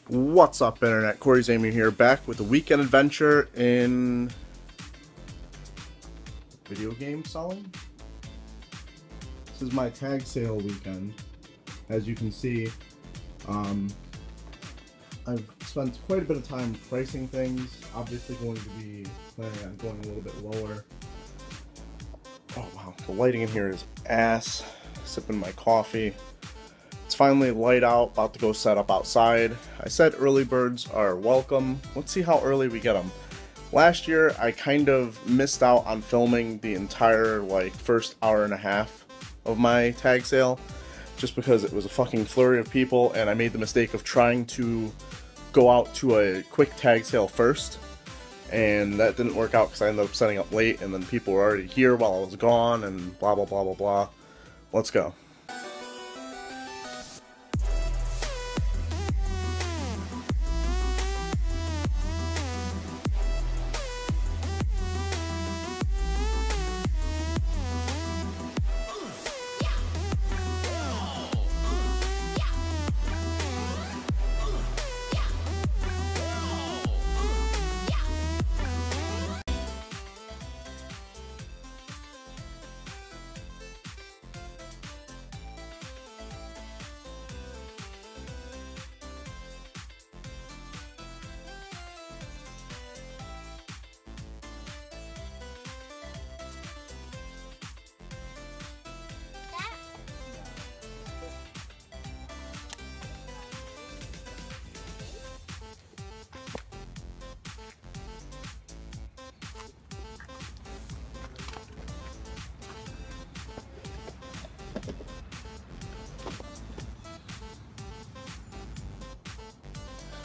What's up, Internet? Corey Zamir here, back with a weekend adventure in video game selling. This is my tag sale weekend. As you can see, I've spent quite a bit of time pricing things. Obviously going to be planning on going a little bit lower. Oh wow, the lighting in here is ass. Sipping my coffee. It's finally light out, about to go set up outside. I said early birds are welcome. Let's see how early we get them. Last year, I kind of missed out on filming the entire, first hour and a half of my tag sale, just because it was a fucking flurry of people, and I made the mistake of trying to go out to a quick tag sale first, and that didn't work out because I ended up setting up late, and then people were already here while I was gone, and blah blah blah blah blah. Let's go.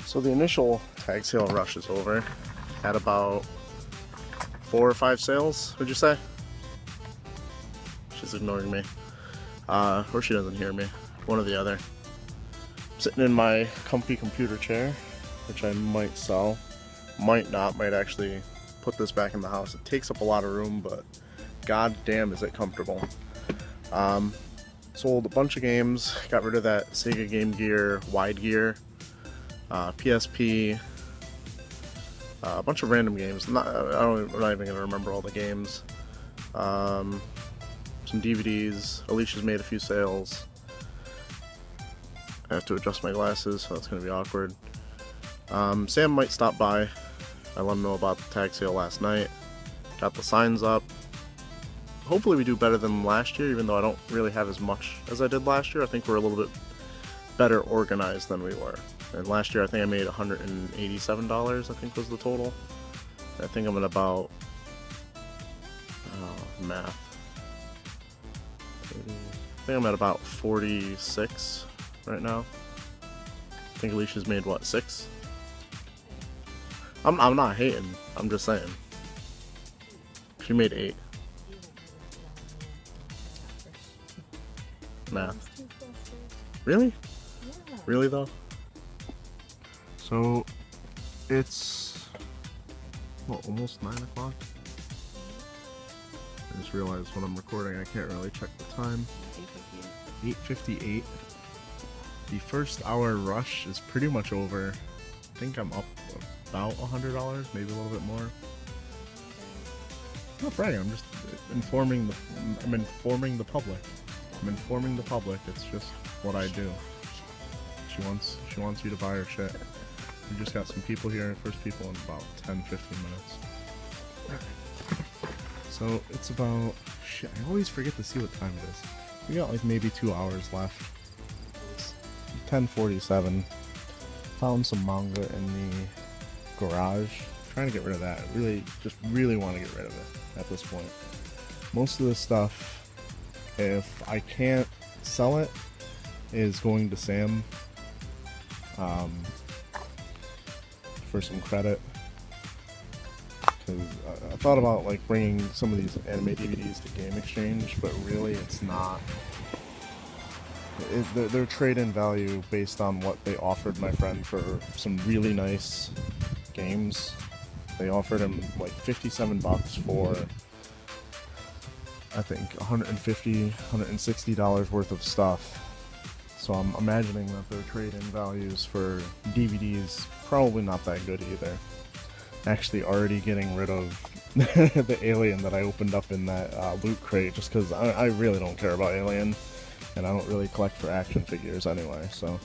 So the initial tag sale rush is over. Had about 4 or 5 sales, would you say? She's ignoring me. Or she doesn't hear me. One or the other. I'm sitting in my comfy computer chair, which I might sell. Might not, might actually put this back in the house. It takes up a lot of room, but god damn is it comfortable. Sold a bunch of games, got rid of that Sega Game Gear wide gear. PSP, a bunch of random games. I'm not even going to remember all the games. Some DVDs. Alicia's made a few sales. I have to adjust my glasses, so that's going to be awkward. Sam might stop by. I let him know about the tag sale last night. Got the signs up. Hopefully we do better than last year, even though I don't really have as much as I did last year. I think we're a little bit better organized than we were. And last year I think I made $187, I think was the total. I think I'm at about, math. I think I'm at about 46 right now. I think Alicia's made what, 6? I'm not hating, I'm just saying. She made 8. Math. Really? Really though? So, it's, what, almost 9 o'clock? I just realized when I'm recording I can't really check the time. 8:58. The first hour rush is pretty much over. I think I'm up about $100, maybe a little bit more. I'm not bragging, I'm just informing the public. I'm informing the public, it's just what I do. She wants you to buy her shit. We just got some people here, first people in about 10-15 minutes. So it's about, shit, I always forget to see what time it is. We got like maybe 2 hours left. It's 10:47. Found some manga in the garage. Trying to get rid of that. Really want to get rid of it at this point. Most of this stuff, if I can't sell it, is going to Sam. For some credit, because I thought about like bringing some of these anime DVDs to Game Exchange, but really it's not. They're trade-in value based on what they offered my friend for some really nice games. They offered him like $57 for, I think, $150, $160 worth of stuff. So I'm imagining that their trade-in values for DVDs probably not that good either. Actually already getting rid of the Alien that I opened up in that loot crate just because I really don't care about Alien, and I don't really collect for action figures anyway, so.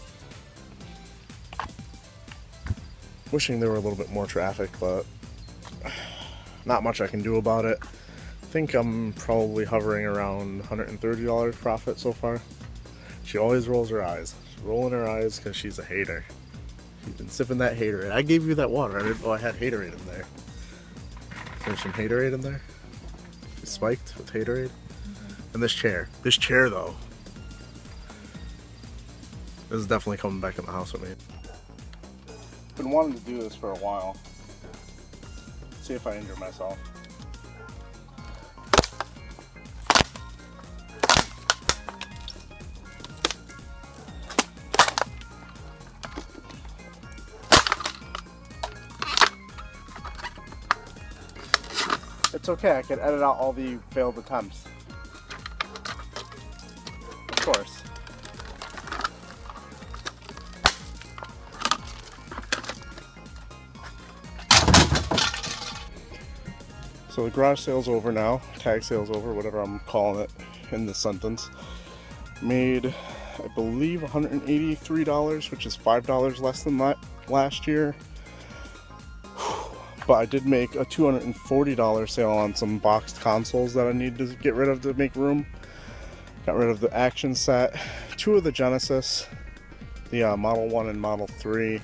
Wishing there were a little bit more traffic, but not much I can do about it. I think I'm probably hovering around $130 profit so far. She always rolls her eyes. She's rolling her eyes because she's a hater. She's been sipping that Haterade. I gave you that water. I didn't know I had Haterade in there. There's some Haterade in there. It's spiked with Haterade. And this chair. This chair, though. This is definitely coming back in the house with me. Been wanting to do this for a while. See if I injure myself. It's okay, I can edit out all the failed attempts. Of course. So the garage sale's over now, tag sale's over, whatever I'm calling it in this sentence. Made, I believe, $183, which is $5 less than last year. But I did make a $240 sale on some boxed consoles that I need to get rid of to make room. Got rid of the action set, 2 of the Genesis, the Model 1 and Model 3.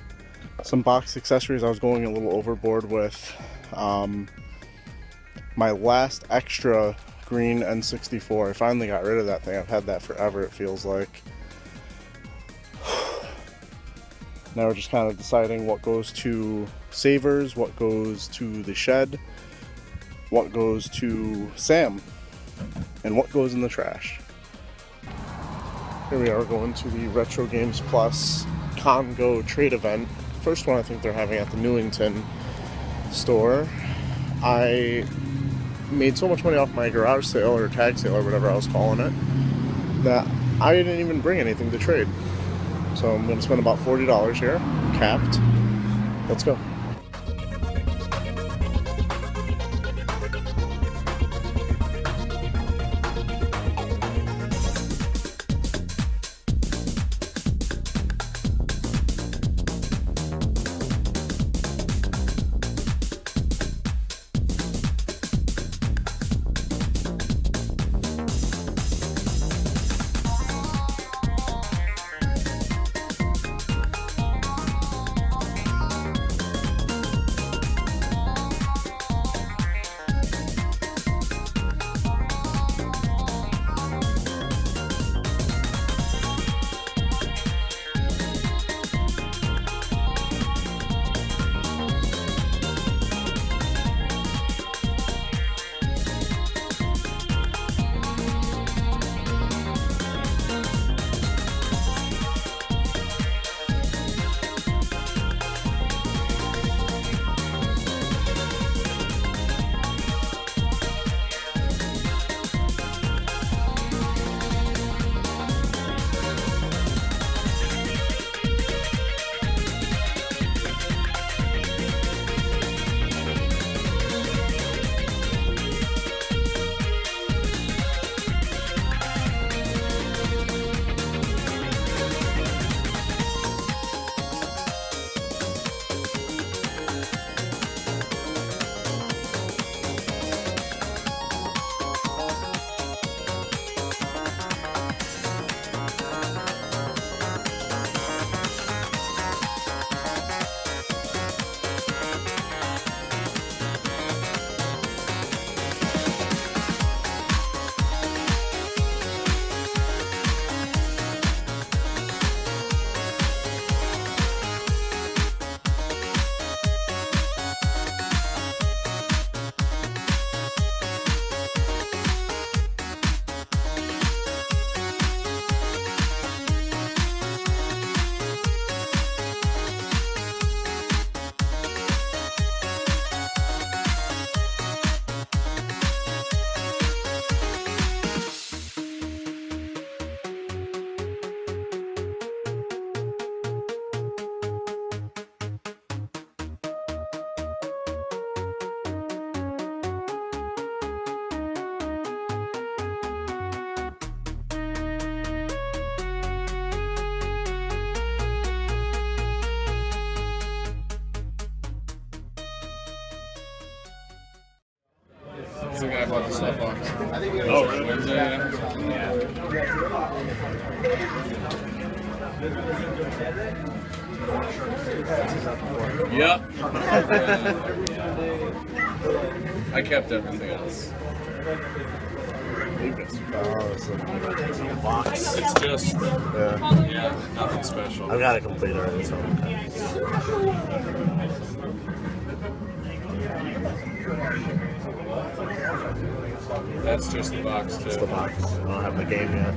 Some boxed accessories I was going a little overboard with. My last extra green N64, I finally got rid of that thing. I've had that forever, it feels like. Now we're just kind of deciding what goes to Savers, what goes to the shed, what goes to Sam, and what goes in the trash. Here we are going to the Retro Games Plus Congo trade event. First one I think they're having at the Newington store. I made so much money off my garage sale or tag sale or whatever I was calling it that I didn't even bring anything to trade. So I'm going to spend about $40 here, capped. Let's go. the guy I bought the stuff off. Oh, really? Wednesday, yeah. Yep. I kept everything else. Box. It's just, yeah, nothing special. I've got it complete already, so. That's just the box, too. It's the box. I don't have the game yet.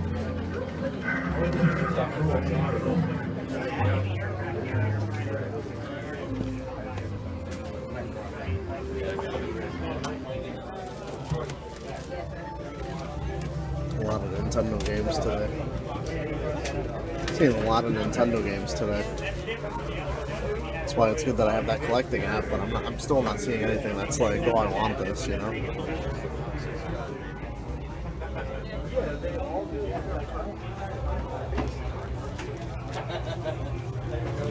A lot of Nintendo games today. Seen a lot of Nintendo games today. That's why it's good that I have that collecting app, but I'm still not seeing anything that's like, oh, I want this, you know?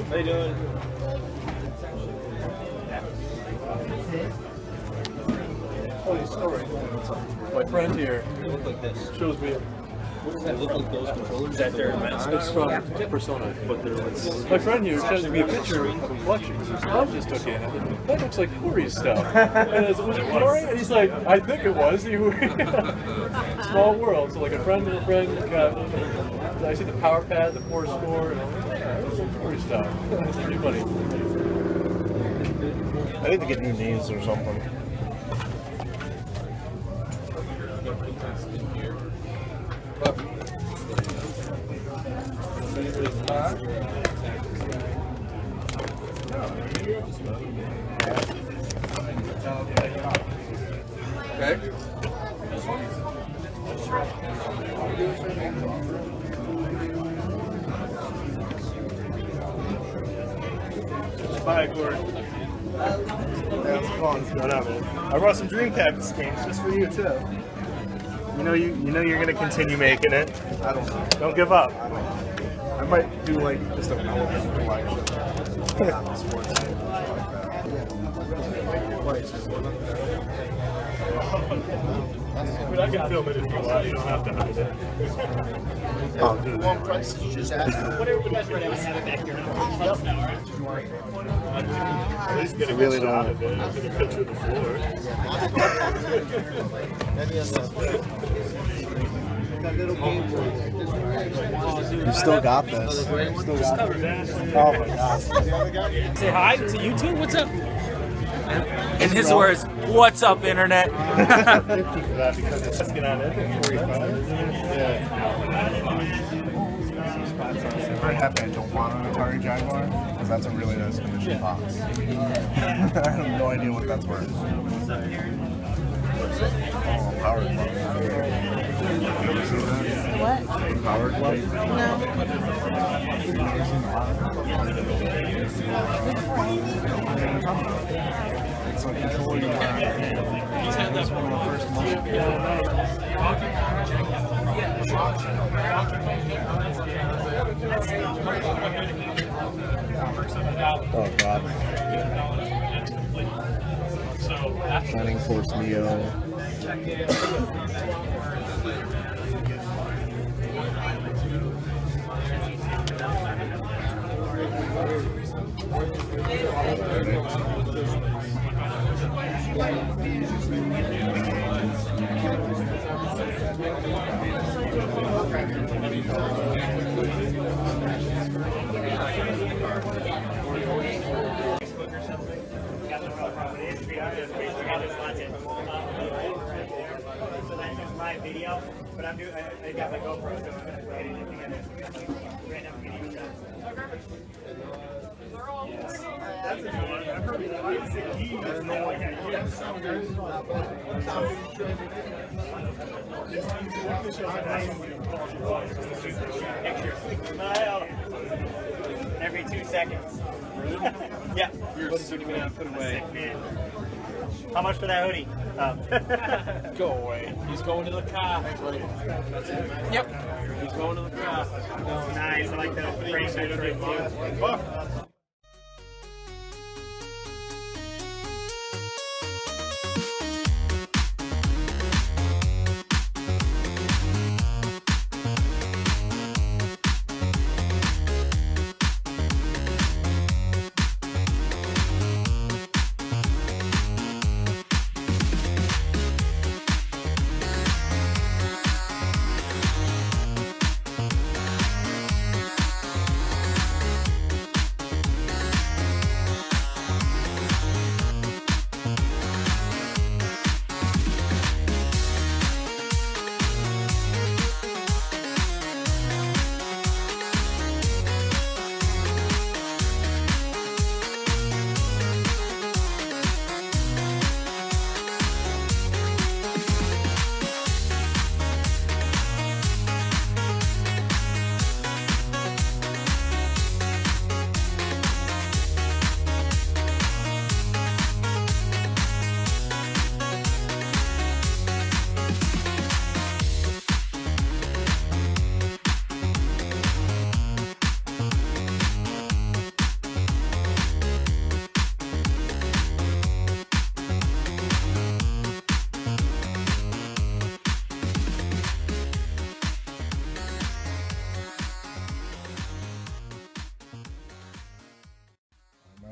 How you doing? Funny story. My friend here look like this. shows me. What does that look like? Those controllers? Is that their mascot? It's from Persona. But they're like, my friend here shows me a picture of a collection his mom just took in. That looks like Corey's stuff. And was it Corey? And he's like, I think it was. Small world. So like a friend of a friend got. I see the power pad, the Force Score, and I'm like, yeah, this is Corey stuff. It's pretty funny. I need to get new knees or something. Okay. Bye, Corey. How's it going? What's going on, man? I brought some Dreamcast games just for you too. You know you're gonna continue making it. I don't know. Don't give up. I don't know. I might do like just a relevant collection. Not the sports games like that. But I can film it if you want. You don't have to hide it. Oh, dude. Whatever you guys ready, I have it back here now. At least get a really good shot don't. of it. Get a picture of the You still got this. Still got it. Oh my god. Say hi to YouTube. What's up? In his words, what's up, internet? 50 for that because it's just get on it at 45. Yeah. I'm very happy I don't want an Atari Jaguar, because that's a really nice condition box. I have no idea what that's worth. Oh, Power Glove. What? Power Glove? It's like controlling your It's one of the first muscle. Oh god. Shining Force Neo. My video, but I'm doing. I got my GoPro, so I'm gonna play it in together. Random video shots. That's a good one. I've heard it twice. Every 2 seconds. Yeah. You're sitting down, put away. How much for that hoodie? Go away. He's going to the car. Yep. He's going to the car. Oh, nice. I like that frame picture too.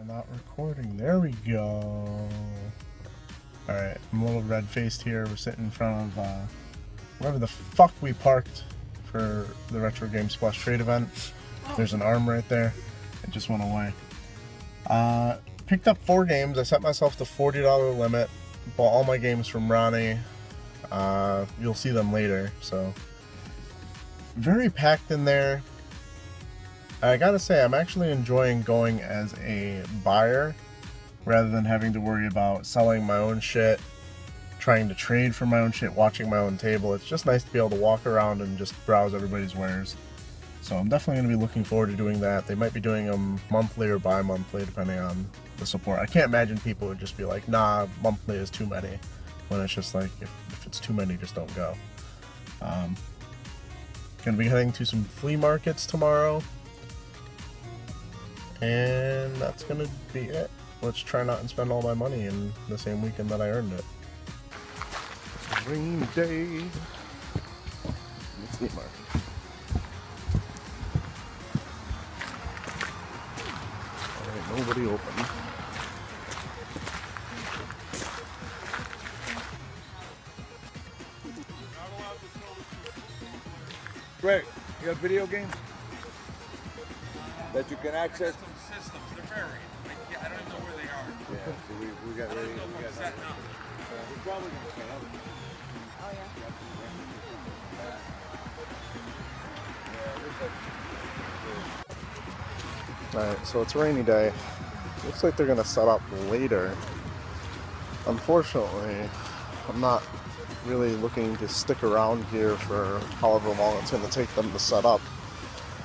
Am I not recording? There we go. Alright, I'm a little red-faced here. We're sitting in front of wherever the fuck we parked for the Retro Game Splash trade event. There's an arm right there. It just went away. Picked up 4 games. I set myself the $40 limit. Bought all my games from Ronnie. You'll see them later. So very packed in there. I gotta say, I'm actually enjoying going as a buyer rather than having to worry about selling my own shit, trying to trade for my own shit, watching my own table. It's just nice to be able to walk around and just browse everybody's wares. So I'm definitely going to be looking forward to doing that. They might be doing them monthly or bi-monthly depending on the support. I can't imagine people would just be like, nah, monthly is too many. When it's just like, if it's too many, just don't go. Going to be heading to some flea markets tomorrow. And that's going to be it. Let's try not and spend all my money in the same weekend that I earned it. It's a rainy day. Let's see, Mark. Alright, nobody open. Greg, you got video games that you can access? Some systems, they're very. I don't even know where they are. Yeah, so we got ready. We got Setting up. we're probably going to set up. Alright, so it's a rainy day. Looks like they're gonna set up later. Unfortunately, I'm not really looking to stick around here for however long it's gonna take them to set up.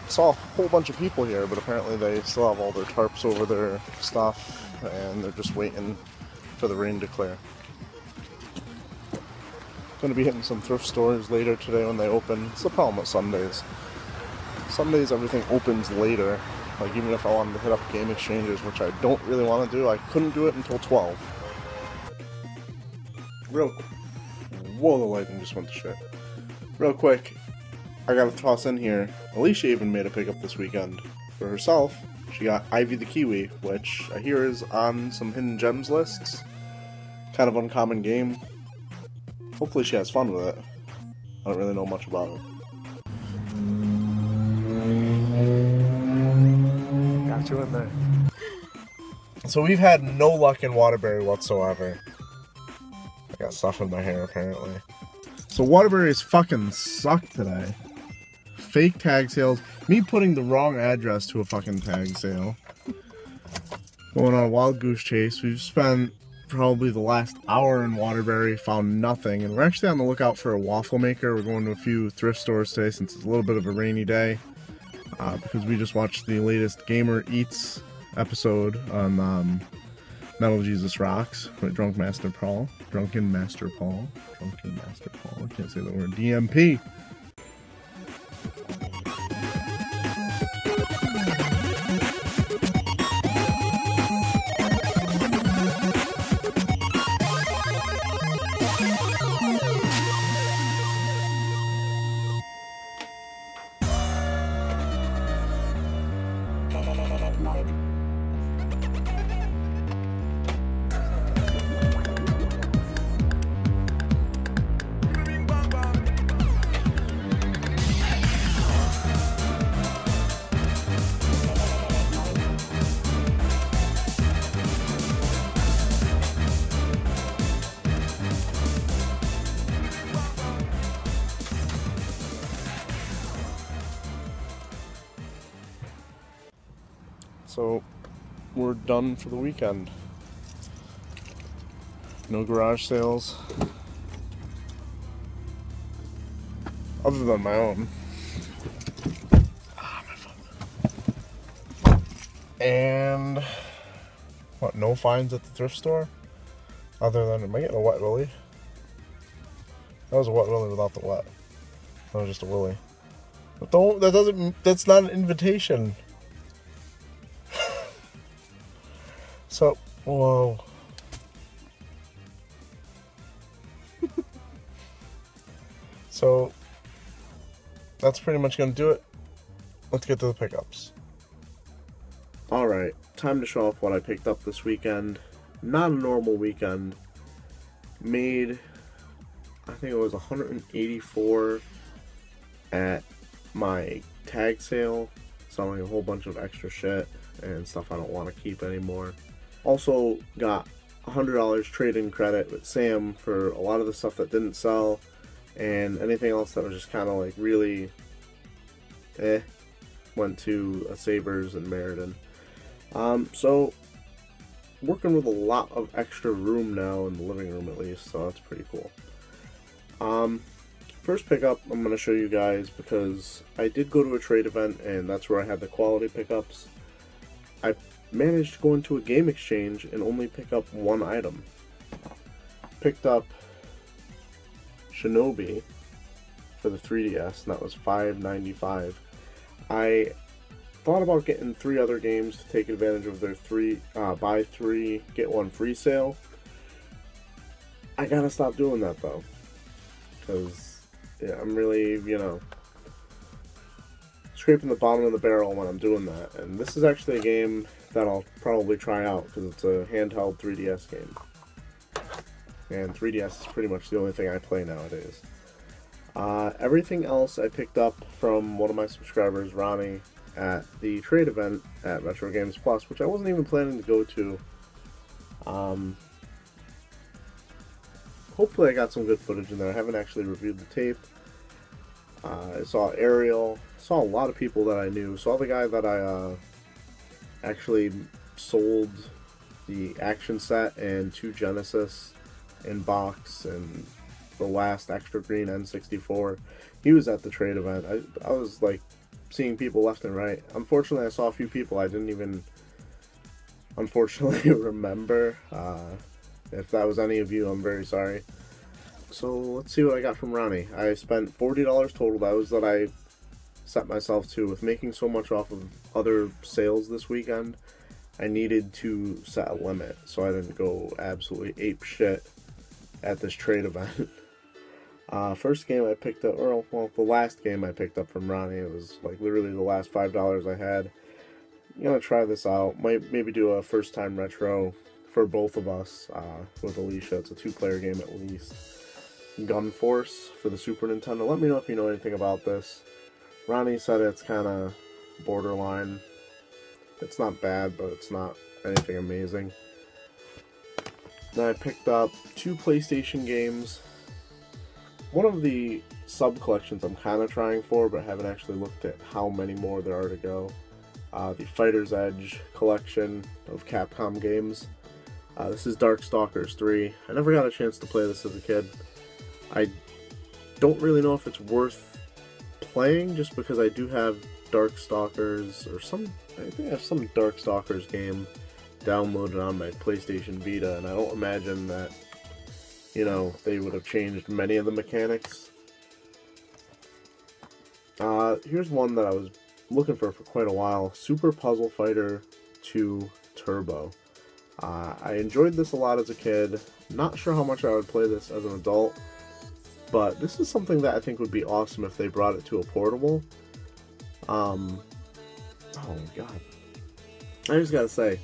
Saw a whole bunch of people here, but apparently they still have all their tarps over their stuff and they're just waiting for the rain to clear. Gonna be hitting some thrift stores later today when they open. It's the problem with Sundays. Sundays everything opens later. Like even if I wanted to hit up game exchanges, which I don't really want to do, I couldn't do it until 12. Real quick. Whoa, the lighting just went to shit. Real quick, I gotta toss in here, Alicia even made a pickup this weekend. For herself, she got Ivy the Kiwi, which I hear is on some hidden gems lists. Kind of uncommon game. Hopefully she has fun with it. I don't really know much about it. Got you in there. So we've had no luck in Waterbury whatsoever. I got stuff in my hair apparently. So Waterbury's fucking sucked today. Fake tag sales. Me putting the wrong address to a fucking tag sale. Going on a wild goose chase. We've spent probably the last hour in Waterbury, found nothing, and we're actually on the lookout for a waffle maker. We're going to a few thrift stores today since it's a little bit of a rainy day, because we just watched the latest Gamer Eats episode on Metal Jesus Rocks with Drunken Master Paul. I can't say the word. DMP. So we're done for the weekend. No garage sales. Other than my own. My phone. And what, no fines at the thrift store? Other than, am I getting a wet willy? That was a wet willy without the wet. That was just a willy. But don't, that's not an invitation. So, whoa. So, that's pretty much going to do it. Let's get to the pickups. Alright, time to show off what I picked up this weekend. Not a normal weekend. Made, I think it was 184 at my tag sale, selling a whole bunch of extra shit and stuff I don't want to keep anymore. Also got $100 trade-in credit with Sam for a lot of the stuff that didn't sell, and anything else that was just kind of like really went to a Savers and Meriden. So working with a lot of extra room now in the living room at least, so that's pretty cool. First pickup I'm going to show you guys because I did go to a trade event and that's where I had the quality pickups. I managed to go into a game exchange and only pick up one item. Picked up Shinobi for the 3DS, and that was $5.95. I thought about getting 3 other games to take advantage of their buy 3 get 1 free sale. I gotta stop doing that though, because yeah, I'm really, you know, scraping the bottom of the barrel when I'm doing that. And this is actually a game that I'll probably try out because it's a handheld 3DS game. And 3DS is pretty much the only thing I play nowadays. Everything else I picked up from one of my subscribers, Ronnie, at the trade event at Retro Games Plus, which I wasn't even planning to go to. Hopefully I got some good footage in there. I haven't actually reviewed the tape. I saw Ariel, saw a lot of people that I knew. Saw the guy that I actually sold the action set and 2 Genesis in box and the last extra green N64. He was at the trade event. I was like seeing people left and right. Unfortunately, I saw a few people I didn't even unfortunately remember. If that was any of you, I'm very sorry. So let's see what I got from Ronnie. I spent $40 total. That was what I set myself to. With making so much off of other sales this weekend, I needed to set a limit so I didn't go absolutely ape shit at this trade event. First game I picked up, or well, the last game I picked up from Ronnie, it was like literally the last $5 I had. I'm gonna try this out. Might maybe do a first time retro for both of us with Alicia. It's a 2-player game at least. Gun Force for the Super Nintendo. Let me know if you know anything about this. Ronnie said it's kind of borderline. It's not bad, but it's not anything amazing. Then I picked up 2 PlayStation games. One of the sub-collections I'm kind of trying for, but haven't actually looked at how many more there are to go. The Fighter's Edge collection of Capcom games. This is Darkstalkers 3. I never got a chance to play this as a kid. I don't really know if it's worth playing, just because I do have Darkstalkers, or I think I have some Darkstalkers game downloaded on my PlayStation Vita, and I don't imagine that, you know, they would have changed many of the mechanics. Here's one that I was looking for quite a while. Super Puzzle Fighter 2 Turbo. I enjoyed this a lot as a kid. Not sure how much I would play this as an adult, but this is something that I think would be awesome if they brought it to a portable. Oh my god. I just gotta say,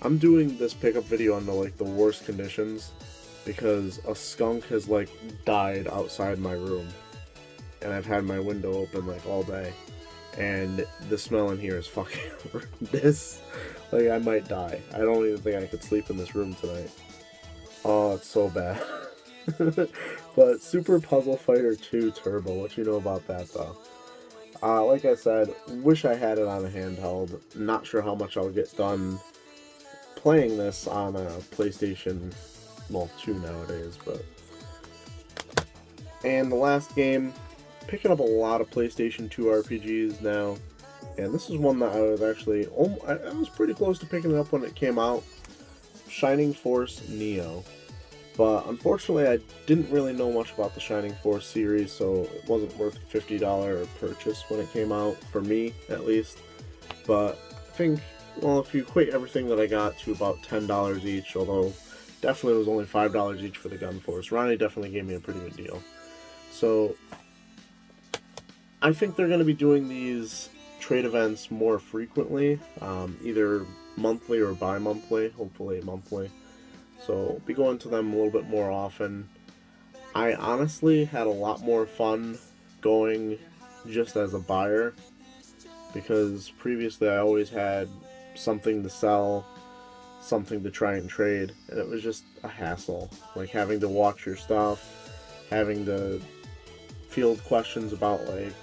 I'm doing this pickup video under like the worst conditions because a skunk has like died outside my room, and I've had my window open like all day, and the smell in here is fucking horrendous. Like, I might die. I don't even think I could sleep in this room tonight. Oh, it's so bad. But Super Puzzle Fighter 2 Turbo, what you know about that though? Like I said, wish I had it on a handheld. Not sure how much I'll get done playing this on a PlayStation, well, 2 nowadays, but... And the last game, picking up a lot of PlayStation 2 RPGs now, and this is one that I was actually, I was pretty close to picking it up when it came out, Shining Force Neo. But unfortunately, I didn't really know much about the Shining Force series, so it wasn't worth a $50 purchase when it came out, for me at least. But I think, well, if you equate everything that I got to about $10 each, although definitely it was only $5 each for the Gun Force, Ronnie definitely gave me a pretty good deal. So I think they're going to be doing these trade events more frequently, either monthly or bi-monthly, hopefully monthly. So be going to them a little bit more often. I honestly had a lot more fun going just as a buyer, because previously I always had something to sell, something to try and trade, and it was just a hassle. Like having to watch your stuff, having to field questions about, like,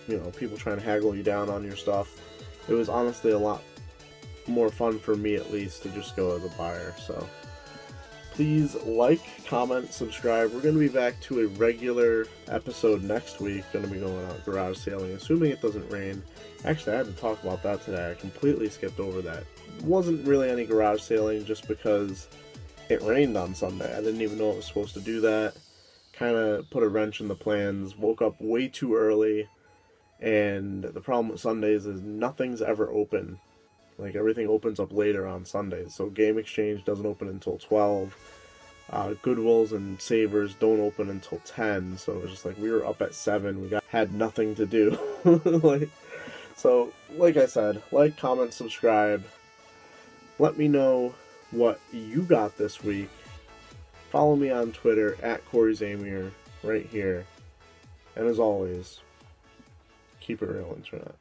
you know, people trying to haggle you down on your stuff. It was honestly a lot more fun for me, at least, to just go as a buyer. So please like, comment, subscribe. We're going to be back to a regular episode next week. Going to be going out garage sailing, assuming it doesn't rain. Actually, I had to talk about that today. I completely skipped over that. It wasn't really any garage sailing just because it rained on Sunday. I didn't even know it was supposed to do that. Kind of put a wrench in the plans. Woke up way too early. And the problem with Sundays is nothing's ever open. Like, everything opens up later on Sundays. So Game Exchange doesn't open until 12. Goodwills and Savers don't open until 10. So it was just like, we were up at 7. We had nothing to do. So, like I said, like, comment, subscribe. Let me know what you got this week. Follow me on Twitter, at Corey Zamier, right here. And as always, keep it real, Internet.